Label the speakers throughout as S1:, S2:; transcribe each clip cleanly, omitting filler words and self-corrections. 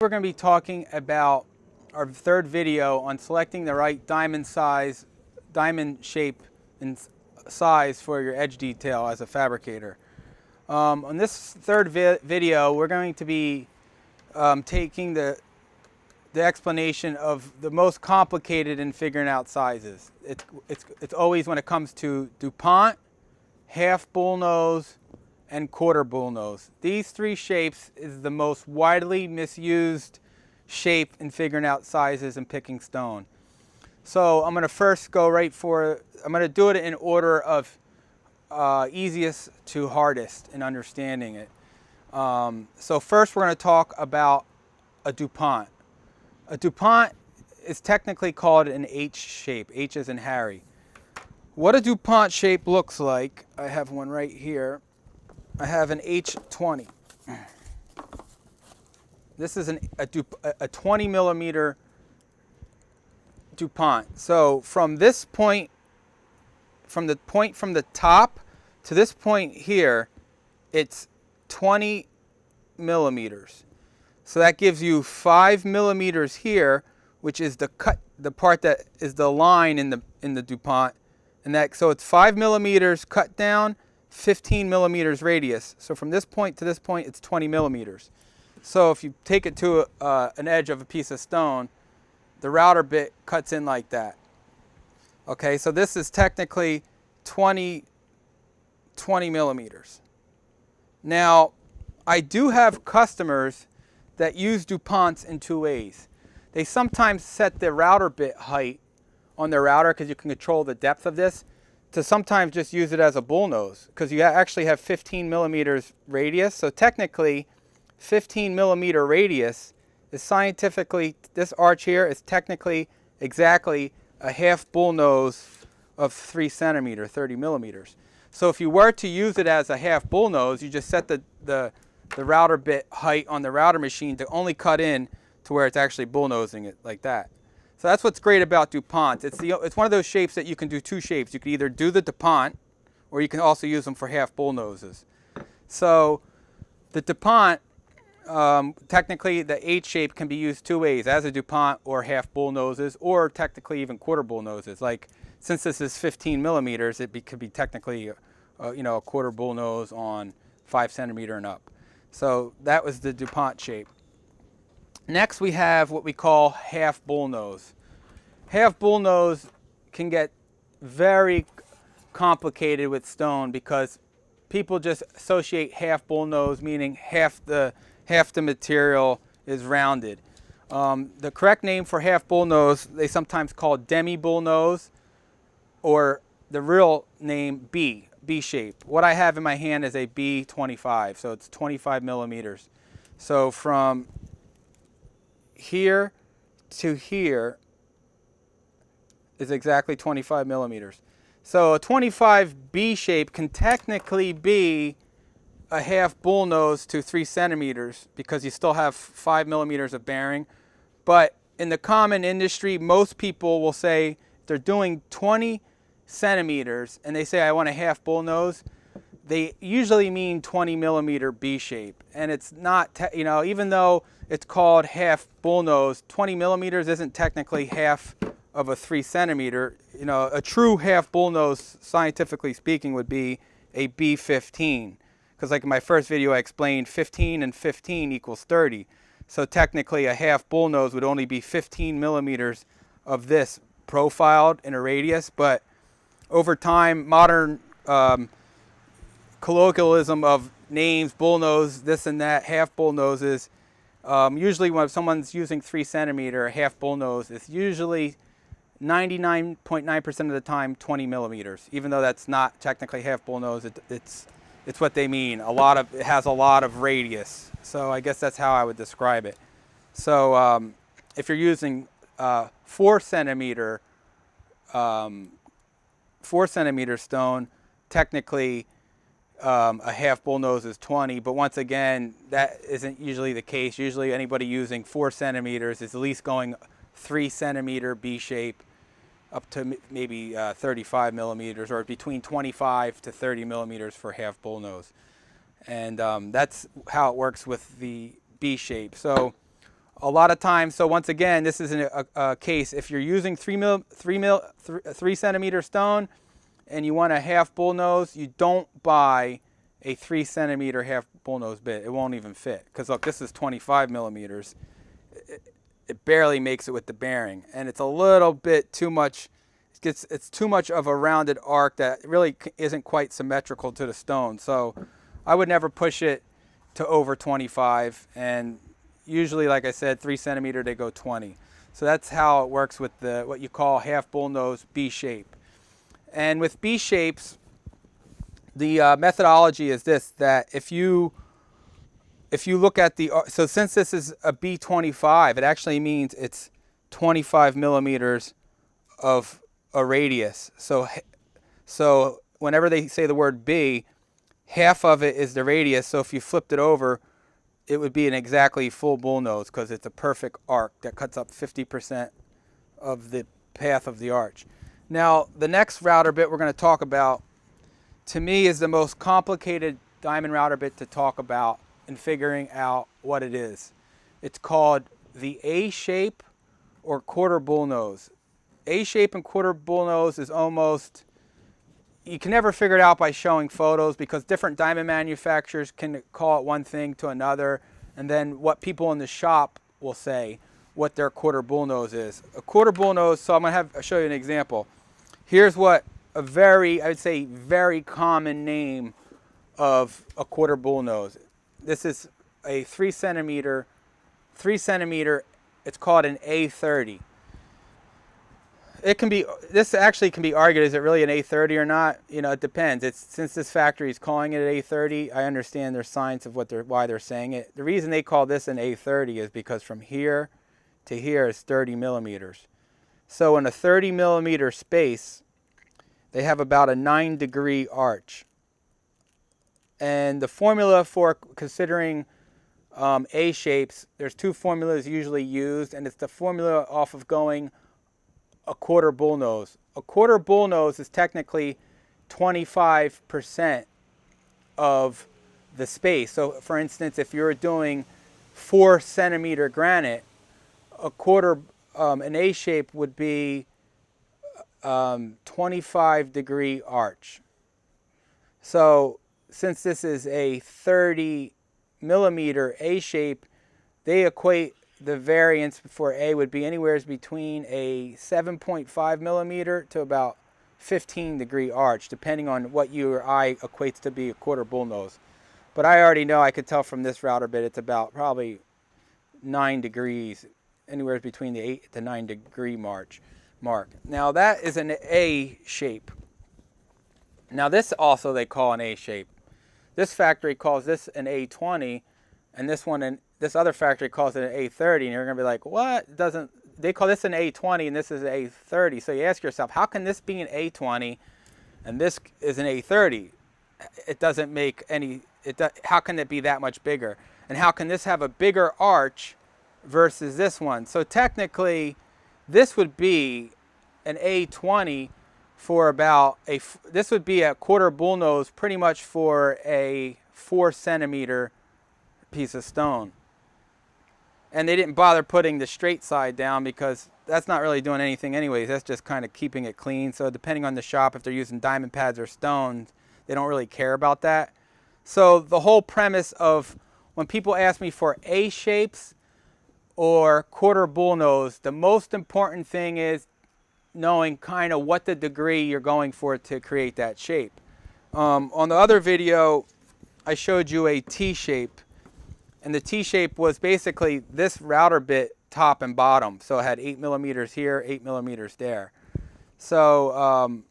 S1: We're going to be talking about our third video on selecting the right diamond shape and size for your edge detail as a fabricator. On this third video, we're going to be taking the explanation of the most complicated in figuring out sizes. It's always when it comes to Dupont, half bullnose, and quarter bullnose. These three shapes is the most widely misused shape in figuring out sizes and picking stone. So I'm going to first go I'm going to do it in order of easiest to hardest in understanding it. So first we're going to talk about a Dupont. A Dupont is technically called an H shape. H as in Harry. What a Dupont shape looks like, I have one right here. I have an H20. This is a 20 millimeter Dupont. So from this point, from the top to this point here, it's 20 millimeters. So that gives you 5 millimeters here, which is the part that is the line in the Dupont, and so it's 5 millimeters cut down, 15 millimeters radius. So from this point to this point, it's 20 millimeters. So if you take it to an edge of a piece of stone, the router bit cuts in like that. Okay, so this is technically 20 millimeters. Now, I do have customers that use DuPonts in two ways. They sometimes set their router bit height on their router, because you can control the depth of this, to sometimes just use it as a bullnose, because you actually have 15 millimeters radius. So technically 15 millimeter radius is scientifically, this arch here is technically exactly a half bullnose of 3 centimeters, 30 millimeters. So if you were to use it as a half bullnose, you just set the router bit height on the router machine to only cut in to where it's actually bullnosing it like that. So that's what's great about DuPont. It's one of those shapes that you can do two shapes. You can either do the DuPont, or you can also use them for half bullnoses. So the DuPont, technically the H shape can be used two ways, as a DuPont or half bullnoses, or technically even quarter bullnoses. Like, since this is 15 millimeters, could be technically a quarter bullnose on 5 centimeter and up. So that was the DuPont shape. Next, we have what we call half bullnose. Half bullnose can get very complicated with stone, because people just associate half bullnose meaning half the material is rounded. The correct name for half bullnose, they sometimes call demi bullnose, or the real name B shape. What I have in my hand is a B25, so it's 25 millimeters. So from here to here is exactly 25 millimeters. So a 25 B shape can technically be a half bullnose to 3 centimeters, because you still have 5 millimeters of bearing. But in the common industry, most people will say they're doing 20 centimeters and they say, I want a half bullnose, they usually mean 20 millimeter B shape. And it's not, even though it's called half bullnose, 20 millimeters isn't technically half of a 3 centimeter. A true half bullnose, scientifically speaking, would be a B15. Because like in my first video, I explained 15 and 15 equals 30. So technically a half bullnose would only be 15 millimeters of this profiled in a radius. But over time, modern colloquialism of names, bullnose, this and that, half bullnoses, usually when someone's using 3 centimeter, a half bullnose is usually 99.9% of the time 20 millimeters. Even though that's not technically half bullnose, it's what they mean. It has a lot of radius. So I guess that's how I would describe it. So if you're using 4 centimeter stone, technically a half bullnose is 20, but once again, that isn't usually the case. Usually anybody using 4 centimeters is at least going 3 centimeter B shape up to maybe 35 millimeters, or between 25 to 30 millimeters for half bullnose. And that's how it works with the B shape. So A lot of times, so once again, this is a case, if you're using 3 centimeter stone and you want a half bullnose, you don't buy a 3 centimeter half bullnose bit. It won't even fit. Because look, this is 25 millimeters. It barely makes it with the bearing. And it's a little bit too much, it's too much of a rounded arc that really isn't quite symmetrical to the stone. So I would never push it to over 25, and usually, like I said, 3 centimeter, they go 20. So that's how it works with the what you call half bullnose B shape. And with B shapes, the methodology is this: that if you look at the, so since this is a B25, it actually means it's 25 millimeters of a radius. So whenever they say the word B, half of it is the radius. So if you flipped it over, it would be an exactly full bullnose because it's a perfect arc that cuts up 50% of the path of the arch. Now, the next router bit we're going to talk about, to me, is the most complicated diamond router bit to talk about in figuring out what it is. It's called the A shape or quarter bullnose. A shape and quarter bullnose is almost, you can never figure it out by showing photos because different diamond manufacturers can call it one thing to another, and then what people in the shop will say what their quarter bullnose is. A quarter bullnose, so I'm going to show you an example. Here's what a very, I would say, very common name of a quarter bullnose. This is a 3 centimeter, it's called an A30. It can be, this actually can be argued, is it really an A30 or not? You know, it depends. Since this factory is calling it an A30, I understand there's science of why they're saying it. The reason they call this an A30 is because from here to here is 30 millimeters. So in a 30 millimeter space, they have about a 9-degree arch. And the formula for considering A shapes, there's 2 formulas usually used, and it's the formula off of going a quarter bullnose. A quarter bullnose is technically 25% of the space. So for instance, if you're doing 4 centimeter granite, a quarter, an A shape would be 25-degree arch. So since this is a 30 millimeter A shape, they equate the variance for A would be anywhere between a 7.5 millimeter to about 15-degree arch, depending on what your eye equates to be a quarter bullnose. But I already know, I could tell from this router bit, it's about probably 9 degrees, anywhere between the 8 to 9 degree mark. Now that is an A shape. Now this also they call an A shape. This factory calls this an A20, and this other factory calls it an A30, and you're going to be like, what? They call this an A20 and this is an A30. So you ask yourself, how can this be an A20 and this is an A30? It doesn't make any, how can it be that much bigger? And how can this have a bigger arch versus this one? So technically, this would be an A20 for about this would be a quarter bullnose pretty much for a 4 centimeter piece of stone. And they didn't bother putting the straight side down because that's not really doing anything anyways. That's just kind of keeping it clean. So depending on the shop, if they're using diamond pads or stones, they don't really care about that. So the whole premise of when people ask me for A shapes or quarter bullnose, the most important thing is knowing kind of what the degree you're going for to create that shape. On the other video, I showed you a T shape. And the T shape was basically this router bit top and bottom. So it had 8 millimeters here, 8 millimeters there. So,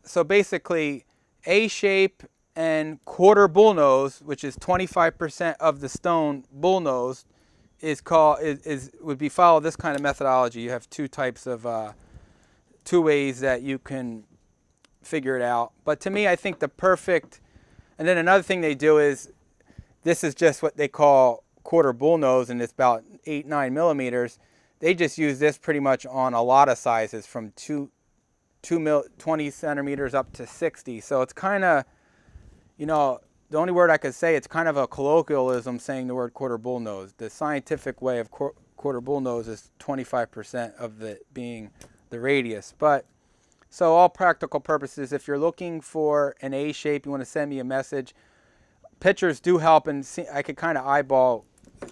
S1: so basically A shape and quarter bullnose, which is 25% of the stone bullnose, would be follow this kind of methodology. You have 2 types of, 2 ways that you can figure it out. But to me, I think the perfect, and then another thing they do is, this is just what they call quarter bullnose, and it's about 8-9 millimeters. They just use this pretty much on a lot of sizes from 20 centimeters up to 60. So it's kind of, you know, the only word I could say, it's kind of a colloquialism saying the word quarter bullnose. The scientific way of quarter bullnose is 25% of it being the radius. But so all practical purposes, if you're looking for an A shape, you want to send me a message. Pictures do help, and see, I could kind of eyeball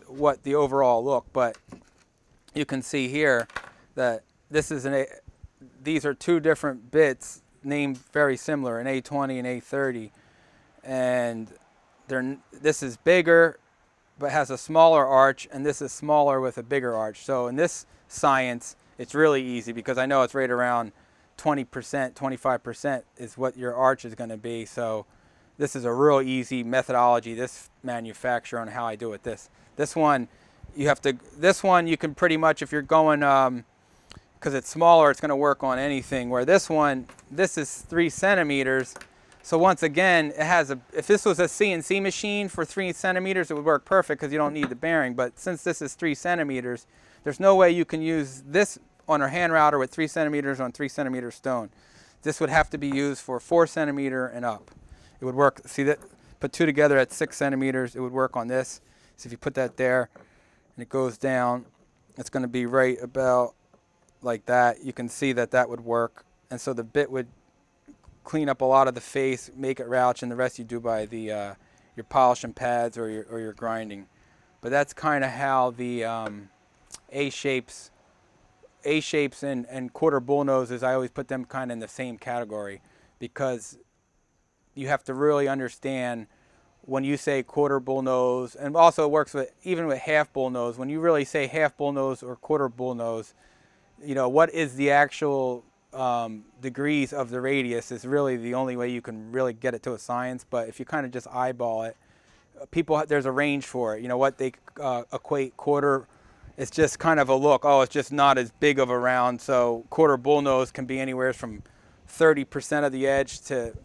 S1: what the overall look, but you can see here that this is these are two different bits named very similar, an A20 and A30, and this is bigger but has a smaller arch, and this is smaller with a bigger arch. So in this science, it's really easy because I know it's right around 20%, 25% is what your arch is going to be. So this is a real easy methodology, this manufacturer, on how I do it. This one, this one you can pretty much, if you're going, because it's smaller, it's going to work on anything. Where this one, this is 3 centimeters. So once again, it has if this was a CNC machine for 3 centimeters, it would work perfect because you don't need the bearing. But since this is 3 centimeters, there's no way you can use this on a hand router with 3 centimeters on 3 centimeter stone. This would have to be used for 4 centimeter and up. It would work. See that? Put two together at 6 centimeters. It would work on this. So if you put that there and it goes down, it's going to be right about like that. You can see that that would work. And so the bit would clean up a lot of the face, make it rouch, and the rest you do by the your polishing pads or your grinding. But that's kind of how the A shapes and quarter bullnoses, I always put them kind of in the same category, because you have to really understand when you say quarter bullnose, and also it works with even with half bullnose. When you really say half bullnose or quarter bullnose, you know, what is the actual degrees of the radius is really the only way you can really get it to a science. But if you kind of just eyeball it, there's a range for it. You know what they equate quarter. It's just kind of a look. Oh, it's just not as big of a round. So quarter bullnose can be anywhere from 30% of the edge to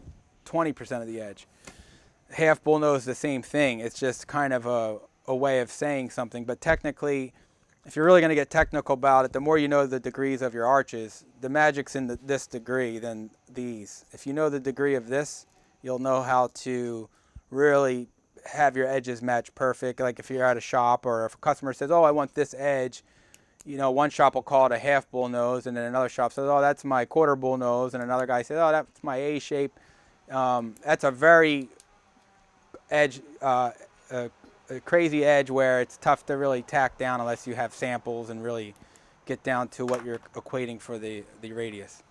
S1: 20% of the edge. Half bullnose, the same thing. It's just kind of a way of saying something. But technically, if you're really going to get technical about it, the more you know the degrees of your arches, the magic's in this degree than these. If you know the degree of this, you'll know how to really have your edges match perfect. Like if you're at a shop, or if a customer says, oh, I want this edge, you know, one shop will call it a half bullnose, and then another shop says, oh, that's my quarter bullnose, and another guy says, oh, that's my A shape. That's a very a crazy edge where it's tough to really tack down unless you have samples and really get down to what you're equating for the radius.